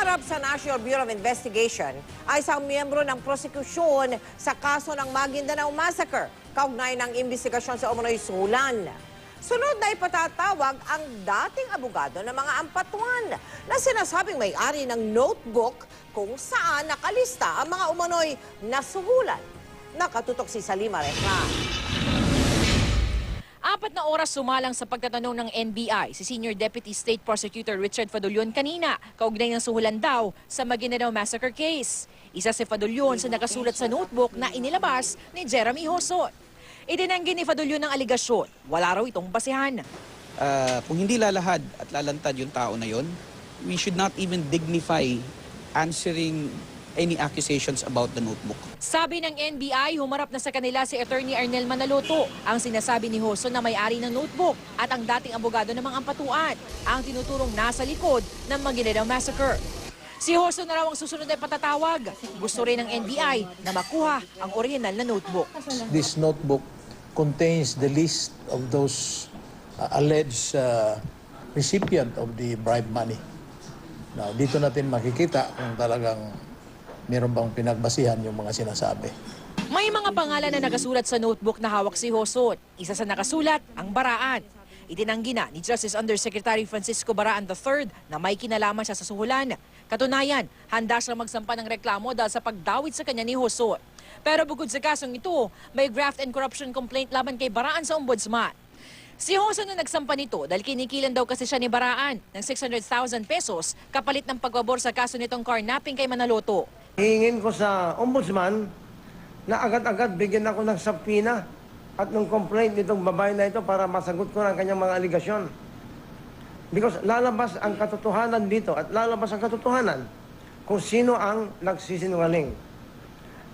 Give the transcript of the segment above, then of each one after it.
Humarap sa National Bureau of Investigation ay isang miyembro ng prosekusyon sa kaso ng Maguindanao Massacre, kaugnay ng imbestigasyon sa umunoy suhulan. Sunod na ipatatawag ang dating abogado ng mga ampatuan na sinasabing may-ari ng notebook kung saan nakalista ang mga umano'y nasuhulan. Nakatutok si Salima Refra. 4 na oras sumalang sa pagtatanong ng NBI si Senior Deputy State Prosecutor Richard Fadulyon kanina, kaugnay ng suhulan daw sa Maguindanao Massacre case. Isa si Fadulyon sa nakasulat sa notebook na inilabas ni Jeremy Hosot. Itinanggi ni Fadulyon ang aligasyon. Wala raw itong basehan. Kung hindi lalahad at lalantad yung tao na yon, we should not even dignify answering any accusations about the notebook. Sabi ng NBI, humarap na sa kanila si Attorney Arnel Manaloto, ang sinasabi ni Hosot na may-ari ng notebook at ang dating abogado ng mga ampatuan, ang tinuturong nasa likod ng Maguindanao Massacre. Si Hosot na raw ang susunod ay patatawag. Gusto rin ng NBI na makuha ang original na notebook. This notebook contains the list of those alleged recipient of the bribe money. Now, dito natin makikita kung talagang meron bang pinagbasihan yung mga sinasabi. May mga pangalan na nakasulat sa notebook na hawak si Hosot. Isa sa nakasulat, ang Baraan. Itinanggi na ni Justice Undersecretary Francisco Baraan III na may kinalaman siya sa suhulan. Katunayan, handa siyang magsampa ng reklamo dahil sa pagdawit sa kanya ni Hosot. Pero bukod sa kasong ito, may graft and corruption complaint laban kay Baraan sa Ombudsman. Si Hosot na nagsampa nito dahil kinikilan daw kasi siya ni Baraan ng 600,000 pesos kapalit ng pagpabor sa kaso nitong carnapping kay Manaloto. Hihingin ko sa ombudsman na agad-agad bigyan ako ng subpoena at ng complaint nitong babae na ito para masagot ko ang kanyang mga aligasyon. Because lalabas ang katotohanan dito at lalabas ang katotohanan kung sino ang nagsisinungaling.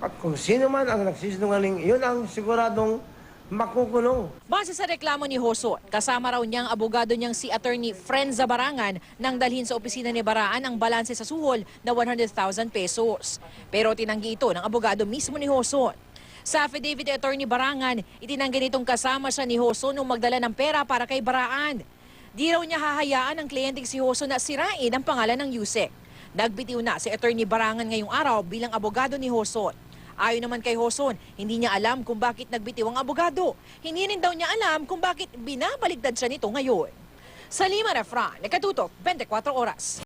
At kung sino man ang nagsisinungaling, yun ang siguradong makukulong. Base sa reklamo ni Hosot, kasama raw niyang abogado niyang si Attorney Frenza Barangan nang dalhin sa opisina ni Baraan ang balanse sa suhol na 100,000 pesos. Pero tinanggi ito ng abogado mismo ni Hosot. Sa affidavit ni Attorney Barangan, itinanggi nitong kasama siya ni Hosot nung magdala ng pera para kay Baraan. Di raw niya hahayaan ang kliyenteng si Hosot na sirain ang pangalan ng USEC. Nagbitiw na si Attorney Barangan ngayong araw bilang abogado ni Hosot. Ayon naman kay Hosot, hindi niya alam kung bakit nagbitiw ang abogado. Hindi rin daw niya alam kung bakit binabaligtad siya nito ngayon. Salima Refra, Nakatutok, 24 Oras.